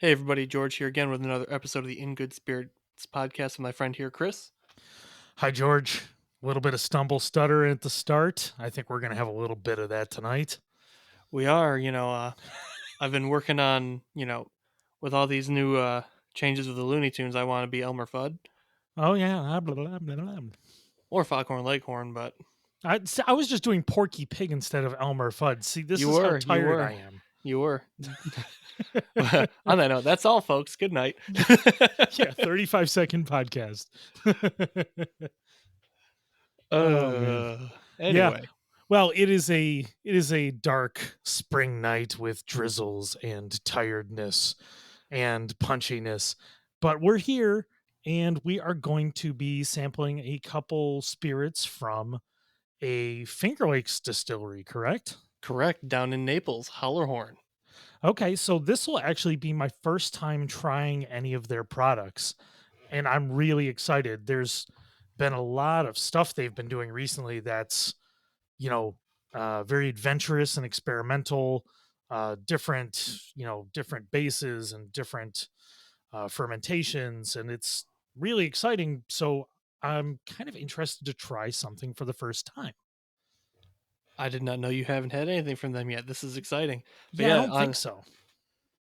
Hey everybody, George here again with another episode of the In Good Spirits podcast with my friend here, Chris. Hi, George. A little bit of stumble stutter at the start. I think we're going to have a little bit of that tonight. We are, I've been working on, with all these new changes with the Looney Tunes, I want to be Elmer Fudd Oh, yeah. Blah, blah, blah, blah. or Foghorn Leghorn, but I was just doing Porky Pig instead of Elmer Fudd. See, this you is how were, you tired were, I am. you were. On that note, that's all, folks. Good night. Yeah, 35-second podcast. Oh, man. uh, Yeah. anyway, Well, it is a dark spring night with drizzles and tiredness and punchiness, but we're here and we are going to be sampling a couple spirits from a Finger Lakes distillery, correct? correct. Down in Naples, Hollerhorn. Okay, so this will actually be my first time trying any of their products, and I'm really excited. There's been a lot of stuff they've been doing recently that's, you know, very adventurous and experimental, different bases and different fermentations, and it's really exciting. So I'm kind of interested to try something for the first time. I did not know you haven't had anything from them yet. This is exciting. But Yeah, I yeah, don't think so.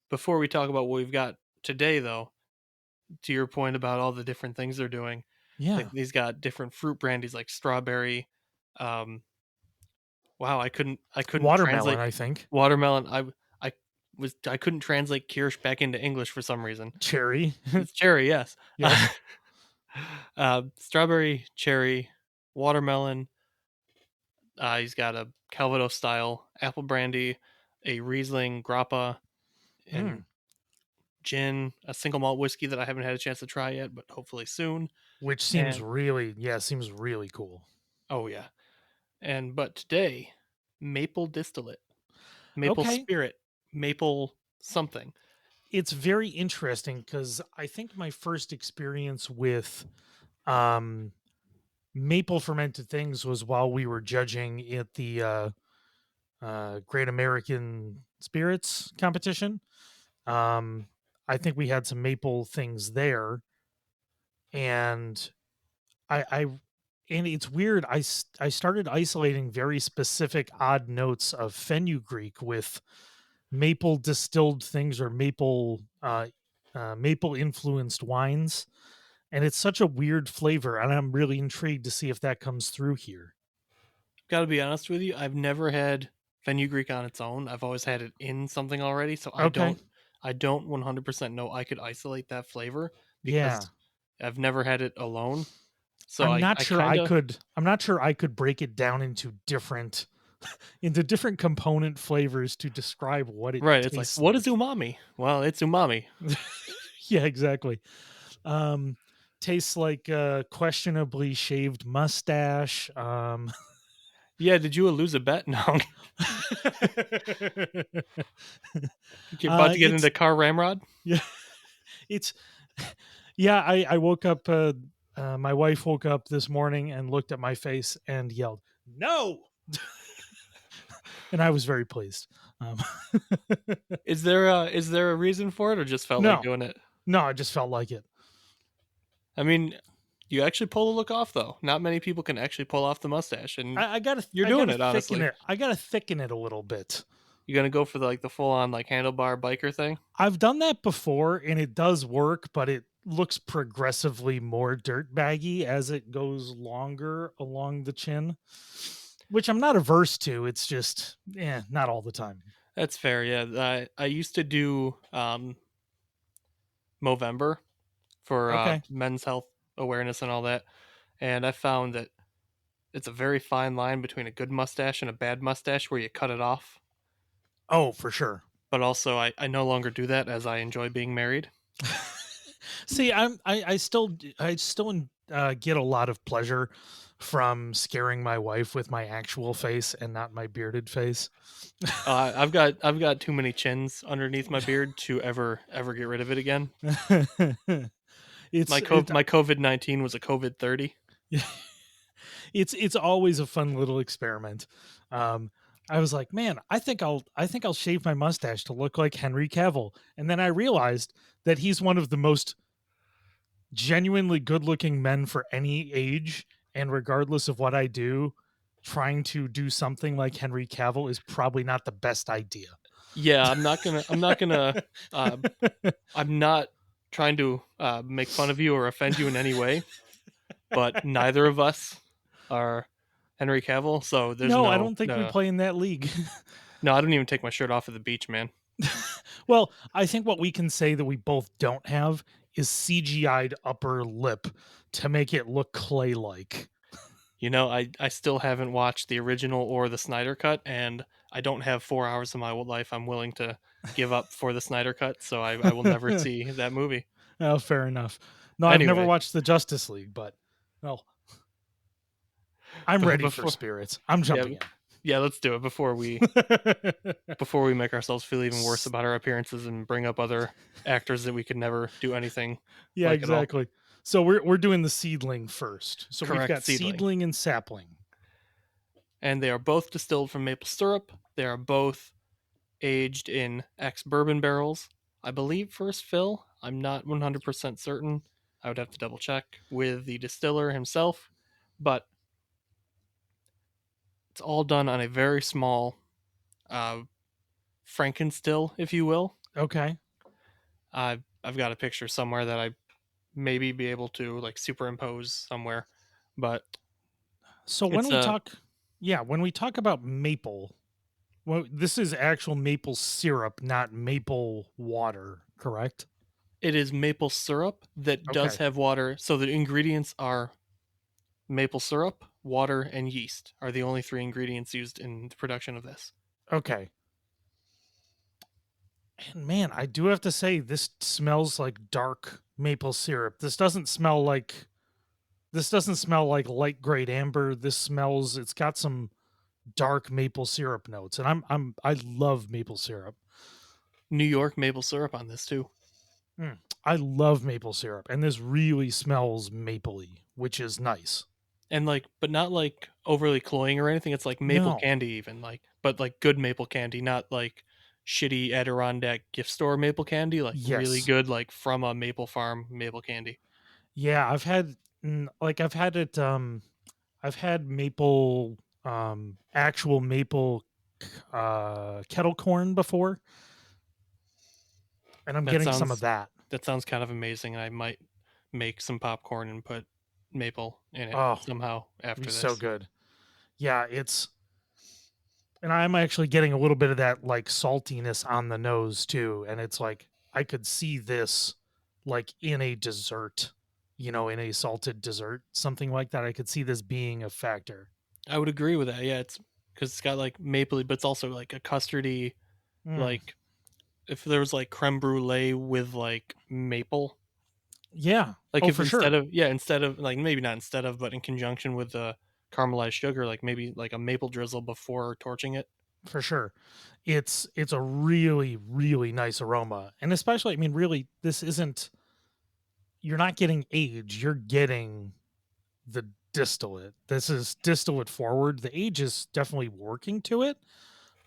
before we talk about what we've got today, though, to your point about all the different things they're doing, like Yeah, he's got different fruit brandies like strawberry. Um, wow, I couldn't watermelon, translate I think. watermelon. I couldn't translate Kirsch back into English for some reason. Cherry. It's cherry, yes. Yep. Strawberry, cherry, watermelon. He's got a Calvados style apple brandy, a Riesling grappa, and Mm, gin, a single malt whiskey that I haven't had a chance to try yet, but hopefully soon. which seems And really, yeah, seems really cool. oh yeah, but today, maple distillate, maple Okay. spirit, maple something. It's very interesting because I think my first experience with um, maple fermented things was while we were judging at the Great American Spirits competition. Um, I think we had some maple things there, and I and it's weird. I started isolating very specific odd notes of fenugreek with maple distilled things or maple influenced wines, and it's such a weird flavor, and I'm really intrigued to see if that comes through here. Got to be honest with you, I've never had fenugreek on its own. I've always had it in something already, so Okay. I don't 100% know I could isolate that flavor Yeah. because I've never had it alone. So I'm I not I sure kind I of could I'm not sure I could break it down into different component flavors to describe what it right. It's like, tastes what is like. umami? Well, it's umami. Yeah, exactly. Um, tastes like a questionably shaved mustache. Yeah, did you lose a bet? No, you're about to get it's into car ramrod. yeah, it's yeah. I woke up. My wife woke up this morning and looked at my face and yelled, "No!" And I was very pleased. Um, Is there a reason for it, or just felt like no, doing it? no, I just felt like it. I mean, you actually pull the look off though. Not many people can actually pull off the mustache, and you're I doing gotta it thicken honestly. it. I gotta thicken it a little bit. You gonna go for the full on handlebar biker thing? I've done that before and it does work, but it looks progressively more dirt baggy as it goes longer along the chin, which I'm not averse to. It's just, not all the time. That's fair. Yeah, I used to do Movember for Okay. men's health awareness and all that, and I found that it's a very fine line between a good mustache and a bad mustache where you cut it off. Oh, for sure. But also, I no longer do that as I enjoy being married. See, I still get a lot of pleasure from scaring my wife with my actual face and not my bearded face. I've got too many chins underneath my beard to ever get rid of it again. it's it My COVID-19 was a COVID-30. it's always a fun little experiment. Um, I was like, "Man, I think I'll shave my mustache to look like Henry Cavill." And then I realized that he's one of the most genuinely good-looking men for any age, and regardless of what I do, trying to do something like Henry Cavill is probably not the best idea. Yeah, uh, I'm not trying to, make fun of you or offend you in any way, but neither of us are Henry Cavill, so there's No, I no don't think we no play in that league. no, I don't even take my shirt off at the beach, man. Well, I think what we can say that we both don't have is CGI'd upper lip to make it look clay-like. You know, I still haven't watched the original or the Snyder cut, and I don't have 4 hours of my life I'm willing to give up for the Snyder cut, so I will never see that movie. Oh, fair enough. No, I've never Anyway, watched the Justice League, but well, I'm but ready for before spirits. I'm yeah, jumping in. yeah, let's do it before we make ourselves feel even worse S- about our appearances and bring up other actors that we could never do anything yeah, like at all. exactly. So we're doing the seedling first. So we've Correct, got Seedling. seedling and sapling. And they are both distilled from maple syrup. They are both aged in ex bourbon barrels. I believe first fill. I'm not 100% certain. I would have to double check with the distiller himself, but it's all done on a very small uh, Frankenstill, if you will. Okay. I've got a picture somewhere that I maybe be able to like superimpose somewhere, but So when it's we a talk, yeah, when we talk about maple, well, this is actual maple syrup, not maple water, correct? it is maple syrup that does Okay. have water. So the ingredients are maple syrup, water, and yeast are the only three ingredients used in the production of this. Okay. And man, I do have to say this smells like dark maple syrup. This doesn't smell like light grade amber. It's got some dark maple syrup notes. And I love maple syrup. New York maple syrup on this too. I love maple syrup and this really smells mapley, which is nice. And like but not like overly cloying or anything. It's like maple No. candy even like but like good maple candy, not like shitty Adirondack gift store maple candy, like really Yes. good like from a maple farm maple candy. Yeah, I've had it I've had maple actual maple kettle corn before, and I'm That getting some of sounds that. that sounds kind of amazing and I might make some popcorn and put maple in it Oh, somehow it'd be after so this. good. Yeah, it's and I'm actually getting a little bit of that like saltiness on the nose too, and it's like I could see this like in a dessert, in a salted dessert, something like that. I could see this being a factor. I would agree with that. Yeah, it's because it's got like mapley, but it's also like a custardy. Mm, Like if there was like creme brulee with like maple, yeah. like Oh, if for sure. instead of like maybe not instead of, but in conjunction with the caramelized sugar, like maybe like a maple drizzle before torching it. For sure. It's a really, really nice aroma, and especially, I mean, really, this isn't you're not getting age, you're getting the distillate. This is distillate forward. The age is definitely working to it,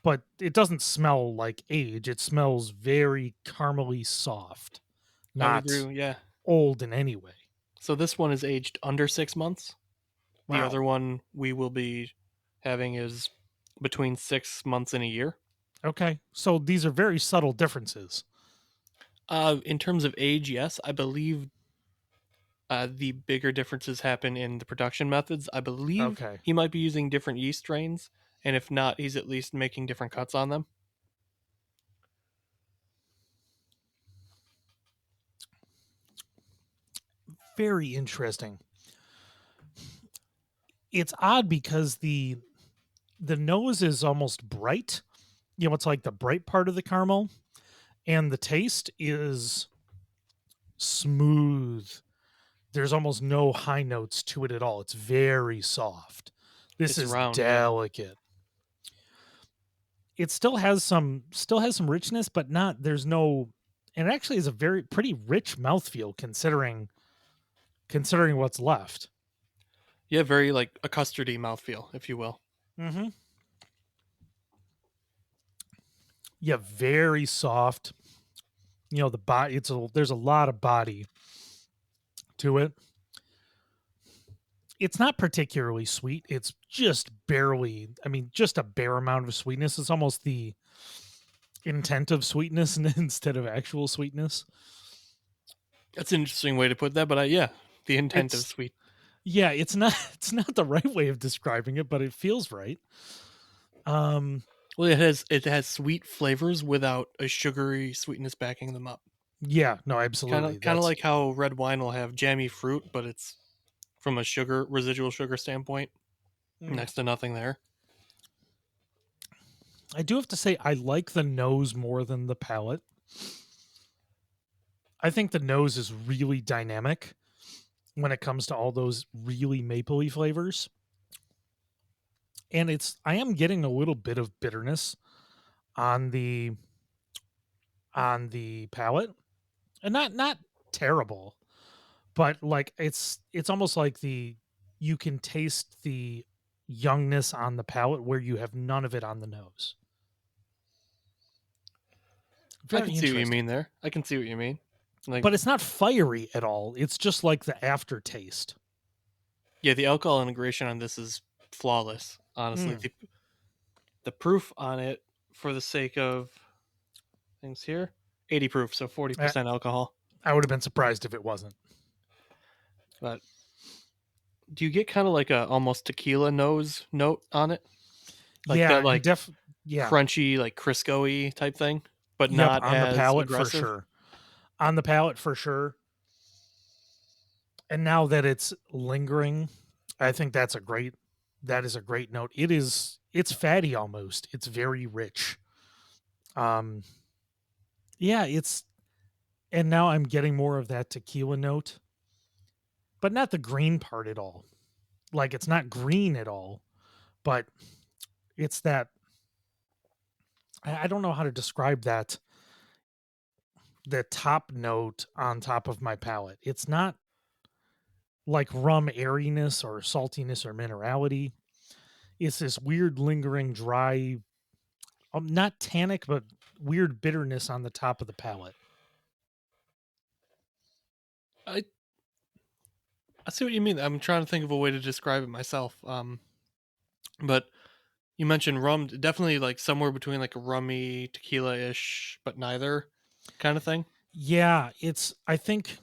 but it doesn't smell like age. It smells very caramely soft, I would agree. not Yeah. old in any way. So this one is aged under 6 months. The Wow. other one we will be having is between 6 months and a year. Okay. So these are very subtle differences. In terms of age, yes, I believe the bigger differences happen in the production methods. I believe Okay. he might be using different yeast strains, and if not, he's at least making different cuts on them. Very interesting. It's odd because the nose is almost bright. It's like the bright part of the caramel, and the taste is smooth. There's almost no high notes to it at all. It's very soft. This It's is round, yeah. delicate. It still has some richness, but not there's no and it actually is a very pretty rich mouthfeel considering what's left. Yeah, very like a custardy mouthfeel, if you will. Mm-hmm. Yeah, very soft. The body. There's a lot of body to it. It's not particularly sweet. It's just barely. I mean, just a bare amount of sweetness. It's almost the intent of sweetness instead of actual sweetness. That's an interesting way to put that, but yeah, the intent of It's sweet. Yeah, it's not it's not the right way of describing it, but it feels right. Um Well, it has sweet flavors without a sugary sweetness backing them up. yeah, no, absolutely. Kind of That's like how red wine will have jammy fruit, but it's from a sugar residual sugar standpoint, Mm. next to nothing there. I do have to say I like the nose more than the palate. I think the nose is really dynamic when it comes to all those really mapley flavors. And I am getting a little bit of bitterness on the palate. And not terrible, but like it's almost like you can taste the youngness on the palate where you have none of it on the nose. I can Very see what you interesting. mean there. I can see what you mean. Like, But it's not fiery at all. It's just like the aftertaste. yeah, the alcohol integration on this is flawless. Honestly, Mm. the proof on it, for the sake of things here, 80 proof, so I, 40% alcohol. I would have been surprised if it wasn't. But do you get kind of like a almost tequila nose note on it, like Yeah, that, and like yeah. crunchy, like Crisco-y type thing, but Yep, not on the as palate for aggressive? sure. On the palate for sure. And now that it's lingering, I think that is a great note. It's fatty almost. It's very rich. Um yeah, and now I'm getting more of that tequila note, but not the green part at all. Like it's not green at all, but it's that I don't know how to describe that the top note on top of my palate. It's not like rum airiness or saltiness or minerality. It's this weird lingering dry, not tannic, but weird bitterness on the top of the palate. I I see what you mean. I'm trying to think of a way to describe it myself. But you mentioned rum, definitely like somewhere between like a rummy tequila ish, but neither kind of thing. Yeah, I think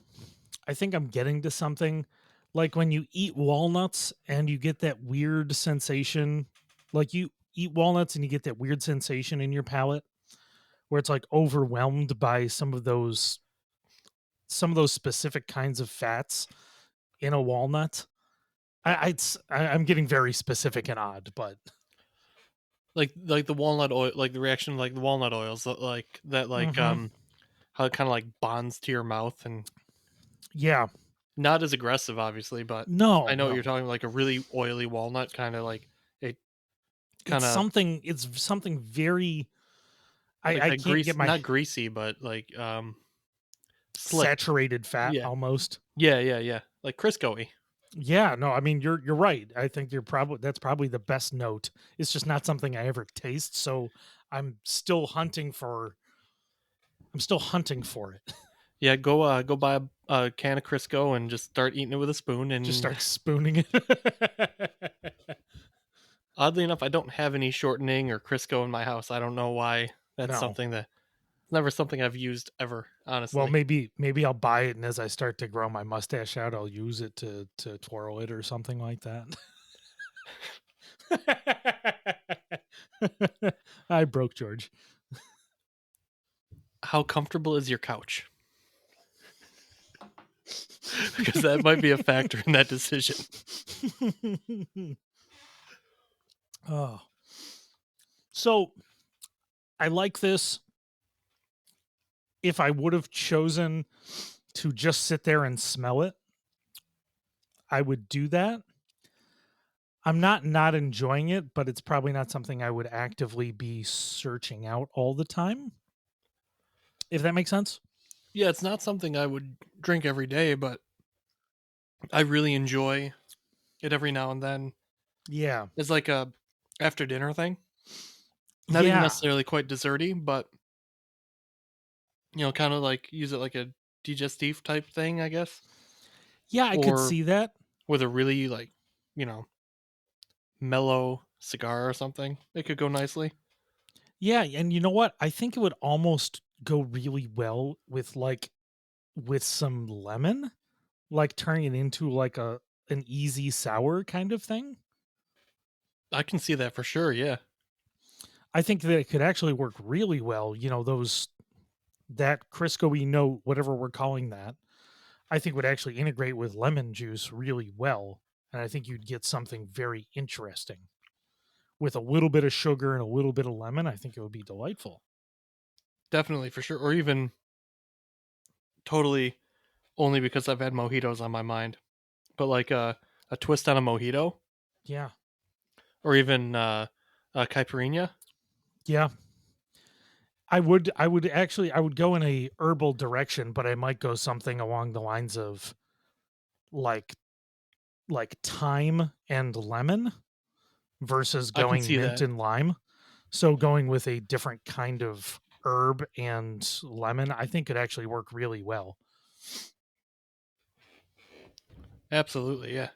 I'm getting to something like when you eat walnuts and you get that weird sensation, like you eat walnuts and you get that weird sensation in your palate where it's like overwhelmed by some of those specific kinds of fats in a walnut. I'm getting very specific and odd, but Like the walnut oil, like the reaction, like the walnut oils, like that, like hmm how it kind of like bonds to your mouth, and yeah, not as aggressive, obviously, but I no, know what you're no, talking, like a really oily walnut, kind of like it, kind it's of something. It's something very. I like I that can't get grease, my not greasy, but like slick. saturated fat Yeah, almost. yeah, like Crisco-y. Yeah, no, I mean you're right. I think that's probably the best note. It's just not something I ever taste, so I'm still hunting for I'm still hunting for it. Yeah, go buy a can of Crisco and just start eating it with a spoon. Just And start spooning it. oddly enough, I don't have any shortening or Crisco in my house. I don't know why. That's No. something that never something I've used ever, Well, honestly. maybe I'll buy it and as I start to grow my mustache out, I'll use it to twirl it or something like that. I broke George. How comfortable is your couch? Because that might be a factor in that decision. Oh. So, I like this. If I would have chosen to just sit there and smell it, I would do that. I'm not enjoying it, but it's probably not something I would actively be searching out all the time, if that makes sense. Yeah, it's not something I would drink every day, but I really enjoy it every now and then. Yeah. It's like a after dinner thing. Not even Yeah. necessarily quite desserty, but kind of like use it like a digestif type thing, I guess, Yeah, I could or see that. with a really like you know mellow cigar or something. It could go nicely. Yeah, and you know what? I think it would almost go really well with, like, with some lemon, like, turning it into, like, an easy sour kind of thing. I can see that for sure. Yeah, I think that it could actually work really well, those that Crisco-y note, whatever we're calling that, I think would actually integrate with lemon juice really well, and I think you'd get something very interesting. With a little bit of sugar and a little bit of lemon, I think it would be delightful. definitely for sure. Or even totally only because I've had mojitos on my mind. But like a twist on a mojito, Yeah. or even a caipirinha. Yeah. I would go in a herbal direction, but I might go something along the lines of like thyme and lemon versus I can going see mint that. and lime. So going with a different kind of herb and lemon, I think could actually work really well. Absolutely, yeah.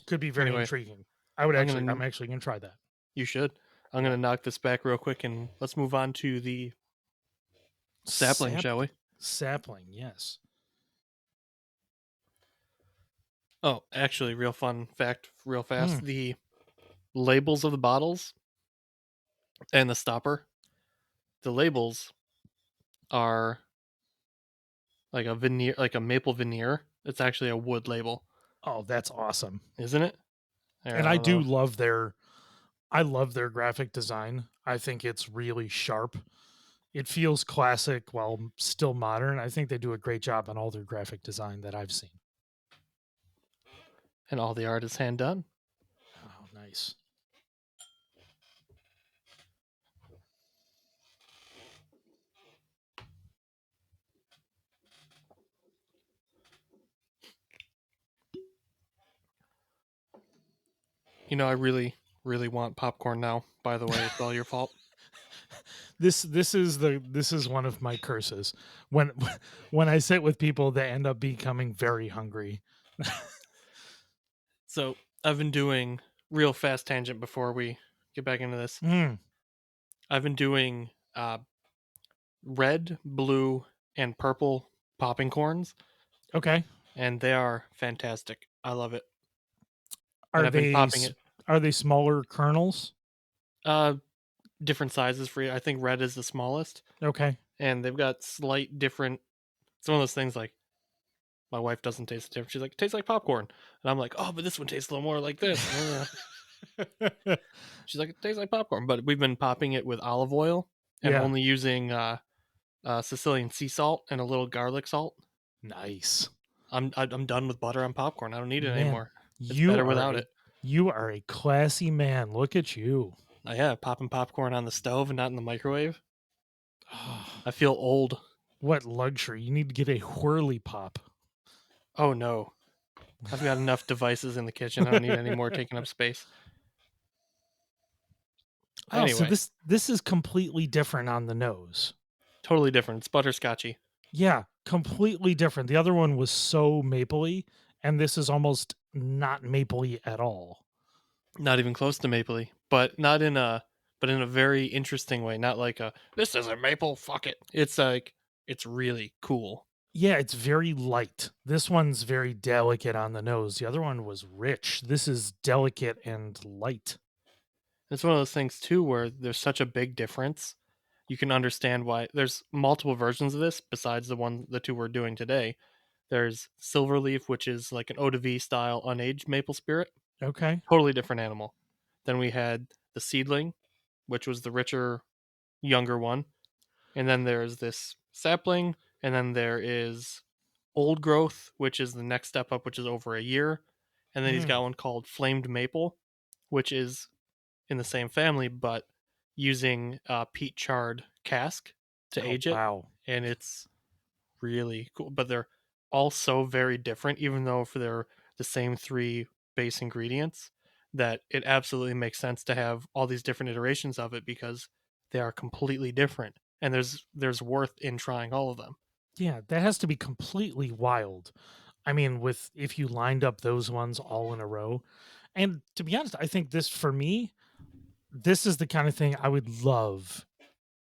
Could be very Anyway, intriguing. I'm gonna I'm actually gonna try that. you should. I'm Yeah. gonna knock this back real quick and let's move on to the sapling, Sap shall we? sapling, yes. Oh, actually, real fun fact, real Mm, fast. The labels of the bottles and the stopper. The labels are like a veneer, like a maple veneer. It's actually a wood label, oh, that's awesome. isn't it? Here, And I I don't do know. love their graphic design. I think it's really sharp. It feels classic while still modern. I think they do a great job on all their graphic design that I've seen. And all the art is hand done. Oh, nice. I really, really want popcorn now. By the way, it's all your fault. This is one of my curses. When when I sit with people, they end up becoming very hungry. So I've been doing real fast tangent before we get back into this. Mm, I've been doing red, blue, and purple popping corns, okay. and they are fantastic. I love it, and Are I've been they popping s- it. are they smaller kernels? Uh, Different sizes for you. I think red is the smallest, Okay. and they've got slight different. It's one of those things like my wife doesn't taste the difference. She's like, it tastes like popcorn, and I'm like, oh, but this one tastes a little more like this. She's like, it tastes like popcorn, but we've been popping it with olive oil and Yeah. only using Sicilian sea salt and a little garlic salt. Nice. I'm done with butter on popcorn. I don't need it Man, anymore. It's you better are without a it. you are a classy man. Look at you. Yeah, popping popcorn on the stove and not in the microwave. Ah, I feel old. what luxury. You need to get a whirly pop. Oh no, I've got enough devices in the kitchen. I don't need any more taking up space. Oh, so Anyway, this is completely different on the nose. totally different. It's butterscotchy. Yeah, completely different. The other one was so mapley, and this is almost not mapley at all. Not even close to mapley, but not in a but in a very interesting way. Not like a this isn't maple. Fuck it. It's like it's really cool. Yeah, it's very light. This one's very delicate on the nose. The other one was rich. This is delicate and light. It's one of those things too where there's such a big difference. You can understand why there's multiple versions of this besides the two we're doing today. There's Silverleaf, which is like an eau de vie style unaged maple spirit, Okay. totally different animal. Then we had the Seedling, which was the richer, younger one, and then there's this Sapling, and then there is Old Growth, which is the next step up, which is over a year, and then he's got Mm. one called Flamed Maple, which is in the same family, but using peat charred cask to Oh, age it, wow. and it's really cool. But they're all so very different, even though for their the same three base ingredients, that it absolutely makes sense to have all these different iterations of it because they are completely different, and there's worth in trying all of them. Yeah, that has to be completely wild. I mean, with if you lined up those ones all in a row. And to be honest, I think this for me, this is the kind of thing I would love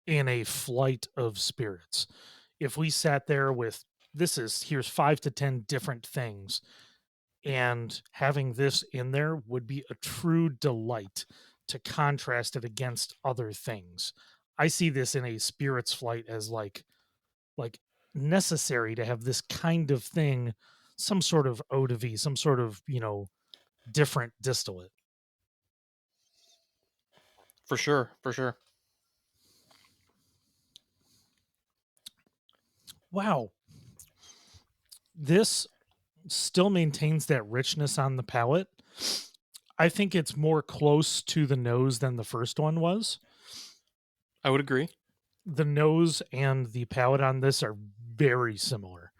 in a flight of spirits. If we sat there with here's 5 to 10 different things, and having this in there would be a true delight to contrast it against other things. I see this in a spirits flight as like necessary to have this kind of thing, some sort of eau de vie, some sort of, different distillate. For sure, for sure. Wow. This still maintains that richness on the palate. I think it's more close to the nose than the first one was. I would agree. The nose and the palate on this are very similar,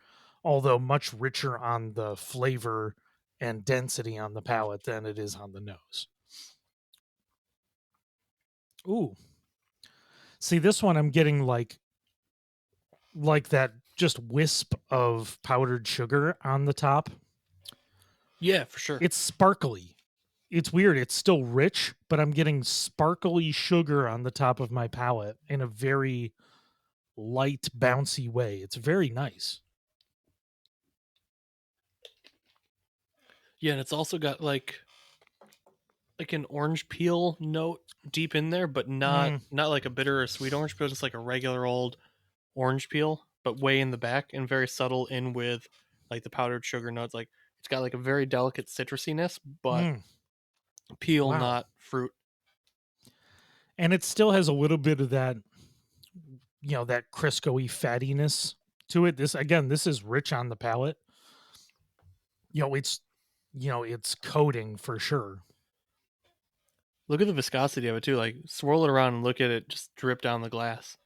although much richer on the flavor and density on the palate than it is on the nose. Ooh. See, this one I'm getting like that just wisp of powdered sugar on the top. Yeah, for sure. It's sparkly. It's weird. It's still rich, but I'm getting sparkly sugar on the top of my palate in a very light, bouncy way. It's very nice. Yeah, and it's also got like an orange peel note deep in there, but not Mm, not like a bitter or sweet orange peel, just like a regular old orange peel, but way in the back and very subtle in with like the powdered sugar notes. Like it's got like a very delicate citrusiness, but mm, peel, wow. not fruit. And it still has a little bit of that, that Crisco-y fattiness to it. This is rich on the palate. It's it's coating for sure. Look at the viscosity of it too. Like swirl it around and look at it just drip down the glass.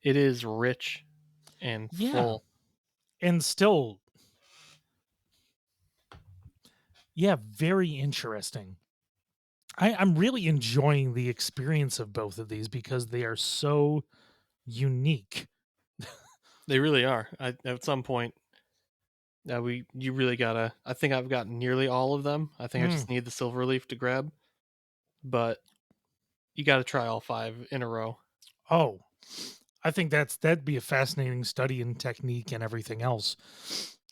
It is rich and Yeah. full. And still, yeah, very interesting. I'm really enjoying the experience of both of these because they are so unique. They really are. At some point, we you really gotta. I think I've gotten nearly all of them. I think I Mm. just need the silver leaf to grab, but you got to try all five in a row. Oh, I think that'd be a fascinating study in technique and everything else.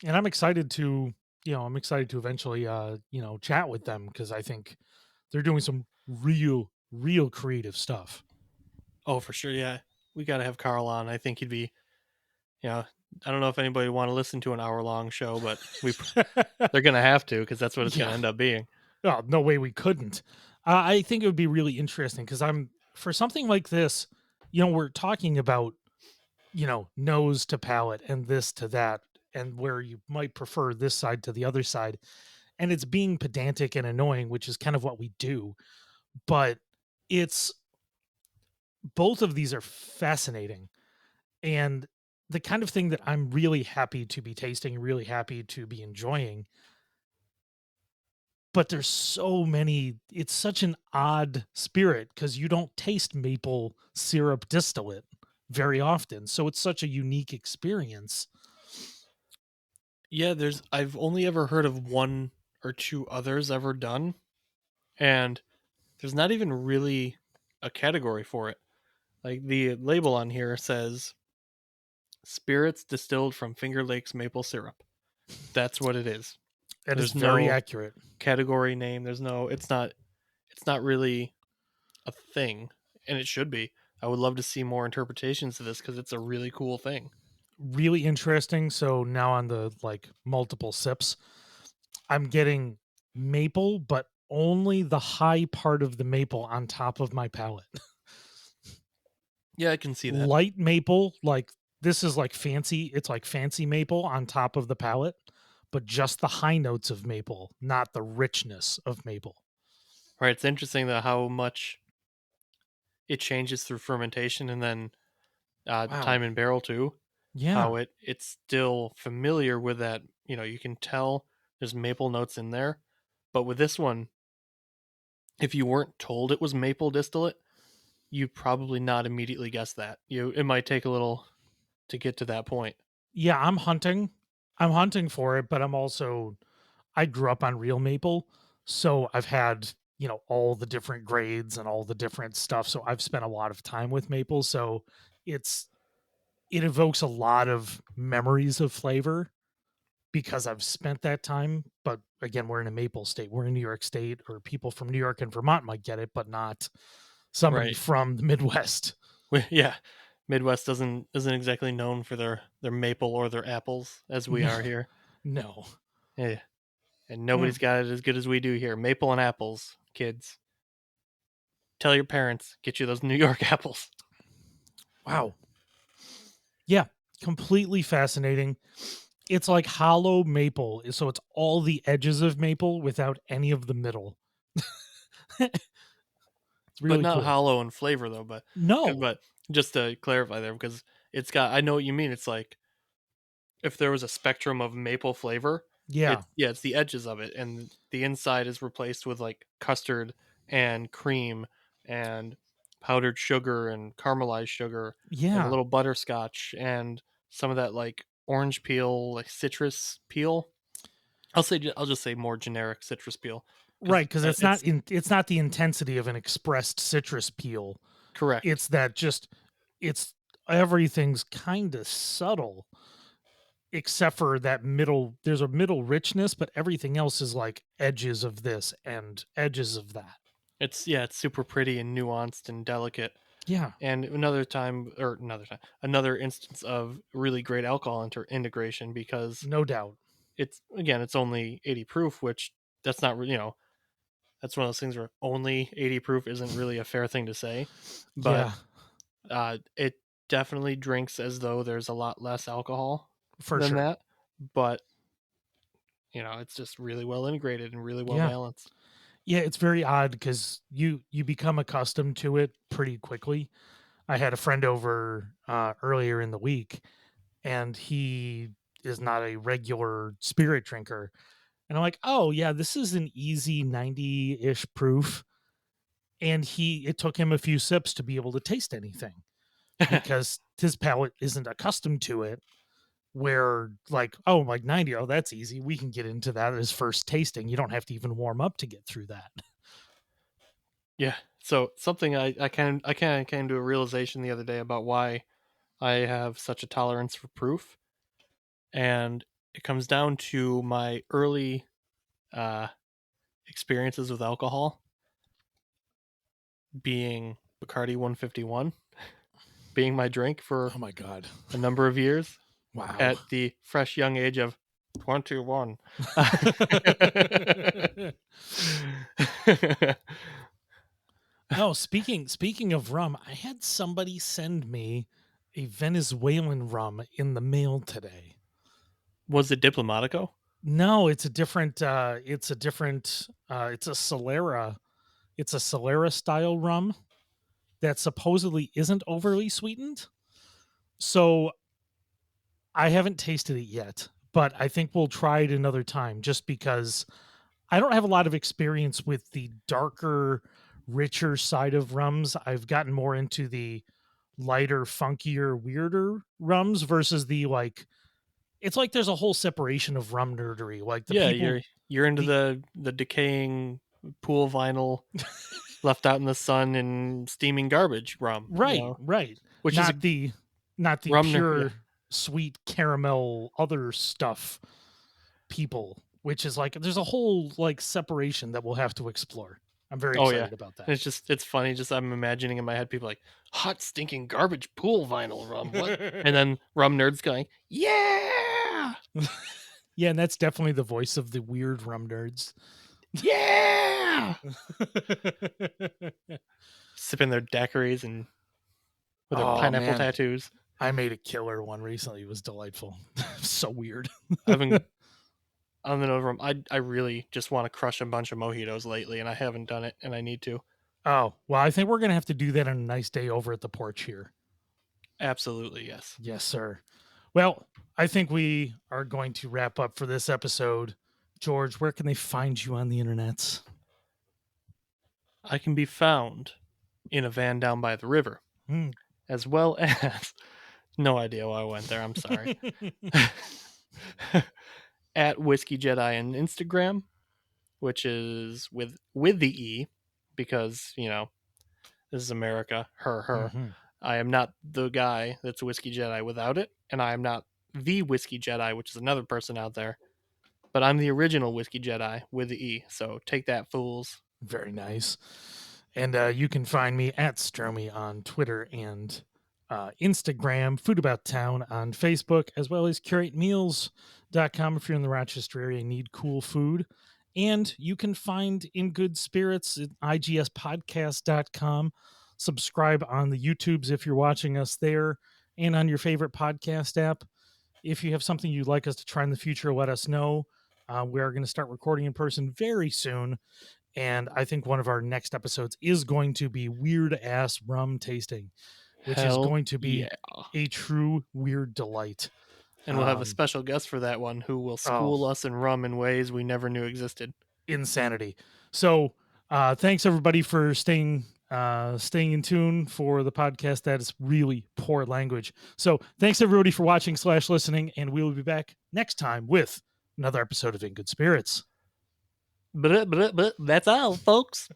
And I'm excited to eventually chat with them because I think they're doing some real creative stuff. Oh, for sure. Yeah, we got to have Carl on. I think he'd be. Yeah, I don't know if anybody would want to listen to an hour long show, but they're gonna have to because that's what it's gonna Yeah. end up being. Oh, no way we couldn't. I think it would be really interesting because I'm for something like this, we're talking about, nose to palate and this to that, and where you might prefer this side to the other side. And it's being pedantic and annoying, which is kind of what we do. But it's both of these are fascinating and the kind of thing that I'm really happy to be tasting, really happy to be enjoying. But there's so many, it's such an odd spirit because you don't taste maple syrup distillate very often. So it's such a unique experience. Yeah, there's. I've only ever heard of one or two others ever done, and there's not even really a category for it. Like the label on here says spirits distilled from Finger Lakes maple syrup. That's what it is. That is There's very no accurate. category name. There's no. It's not really a thing, and it should be. I would love to see more interpretations of this because it's a really cool thing. Really interesting. So now on the multiple sips, I'm getting maple, but only the high part of the maple on top of my palate. Yeah, I can see that. Light maple, like this is like fancy, it's like fancy maple on top of the palate, but just the high notes of maple, not the richness of maple. Right. It's interesting that how much it changes through fermentation and then Wow. time in barrel too. Yeah. How it's still familiar with that. You can tell there's maple notes in there, but with this one, if you weren't told it was maple distillate, you probably not immediately guess that. It might take a little to get to that point. Yeah, I'm hunting. I'm hunting for it, but I grew up on real maple, so I've had, all the different grades and all the different stuff, so I've spent a lot of time with maple, so it's it evokes a lot of memories of flavor because I've spent that time, but again, we're in a maple state. We're in New York State, or people from New York and Vermont might get it, but not somebody Right. from the Midwest. Yeah. Midwest doesn't isn't exactly known for their maple or their apples as we No, are here. no. Yeah. And Mm, nobody's got it as good as we do here. Maple and apples, kids. Tell your parents, get you those New York apples. wow. Yeah, completely fascinating. It's like hollow maple, so it's all the edges of maple without any of the middle. It's But really not cool. hollow in flavor though, No. but just to clarify there because it's got I know what you mean. It's like if there was a spectrum of maple flavor, Yeah. it's the edges of it, and the inside is replaced with like custard and cream and powdered sugar and caramelized sugar and a Yeah. little butterscotch and some of that like orange peel, like citrus peel. I'll just say more generic citrus peel because Right, because it's it's not the intensity of an expressed citrus peel. correct. It's that just it's everything's kinda subtle except for that middle there's a middle richness, but everything else is like edges of this and edges of that. It's super pretty and nuanced and delicate. Yeah, And another instance of really great alcohol integration because no doubt. it's only 80 proof, which that's not that's one of those things where only 80 proof isn't really a fair thing to say, but Yeah, it definitely drinks as though there's a lot less alcohol for than sure. that, but it's just really well integrated and really well Yeah. balanced. Yeah, it's very odd because you become accustomed to it pretty quickly. I had a friend over, earlier in the week, and he is not a regular spirit drinker, and I'm like, "Oh, yeah, this is an easy 90-ish proof," and it took him a few sips to be able to taste anything because his palate isn't accustomed to it, where, like, "Oh, like 90, oh, that's easy. We can get into that as first tasting. You don't have to even warm up to get through that." Yeah. So something I kind of came to a realization the other day about why I have such a tolerance for proof, and it comes down to my early uh, experiences with alcohol being Bacardi 151, being my drink for Oh my god. a number of years Wow. at the fresh young age of 21. Oh, speaking of rum, I had somebody send me a Venezuelan rum in the mail today. Was it Diplomatico? No, it's a Solera. It's a Solera style rum that supposedly isn't overly sweetened. So I haven't tasted it yet, but I think we'll try it another time just because I don't have a lot of experience with the darker, richer side of rums. I've gotten more into the lighter, funkier, weirder rums versus the like it's like there's a whole separation of rum nerdery. Like Yeah, you're into the the decaying pool vinyl left out in the sun and steaming garbage rum, right, right. which is a Not the rum ner- yeah. pure sweet caramel other stuff people, which is like there's a whole like separation that we'll have to explore. I'm very Oh yeah. excited about that. It's funny just I'm imagining in my head people like hot stinking garbage pool vinyl rum. What? And then rum nerds going, "Yeah! Yeah, and that's definitely the voice of the weird rum nerds. Yeah!" Sipping their daiquiris and with their Oh pineapple man, tattoos. I made a killer one recently. It was delightful. So weird. I've been on the rum. I really just want to crush a bunch of mojitos lately, and I haven't done it, and I need to. Oh, well, I think we're gonna have to do that on a nice day over at the porch here. Absolutely, yes. Yes, sir. Well, I think we are going to wrap up for this episode. George, where can they find you on the internet? I can be found in a van down by the river, Mm. as well as no idea why I went there. I'm sorry. At Whiskey Jedi on Instagram, which is with the E, because this is America. Her. Mhm. I am not the guy that's Whiskey Jedi without it, and I am not the Whiskey Jedi, which is another person out there. But I'm the original Whiskey Jedi with the E. So take that, fools. Very nice. And you can find me at Stromy on Twitter and Instagram, Food About Town on Facebook, as well as curatemeals.com if you're in the Rochester area and need cool food. And you can find In Good Spirits at igspodcast.com. Subscribe on the YouTubes if you're watching us there and on your favorite podcast app. If you have something you'd like us to try in the future, let us know. We are going to start recording in person very soon. And I think one of our next episodes is going to be weird ass rum tasting, which is Hell going to yeah. be a true weird delight. And we'll have a special guest for that one who will Oh, school us in rum in ways we never knew existed. insanity. So thanks everybody for staying in tune for the podcast. That is really poor language. So thanks everybody for watching / listening, and we will be back next time with another episode of In Good Spirits. But that's all, folks.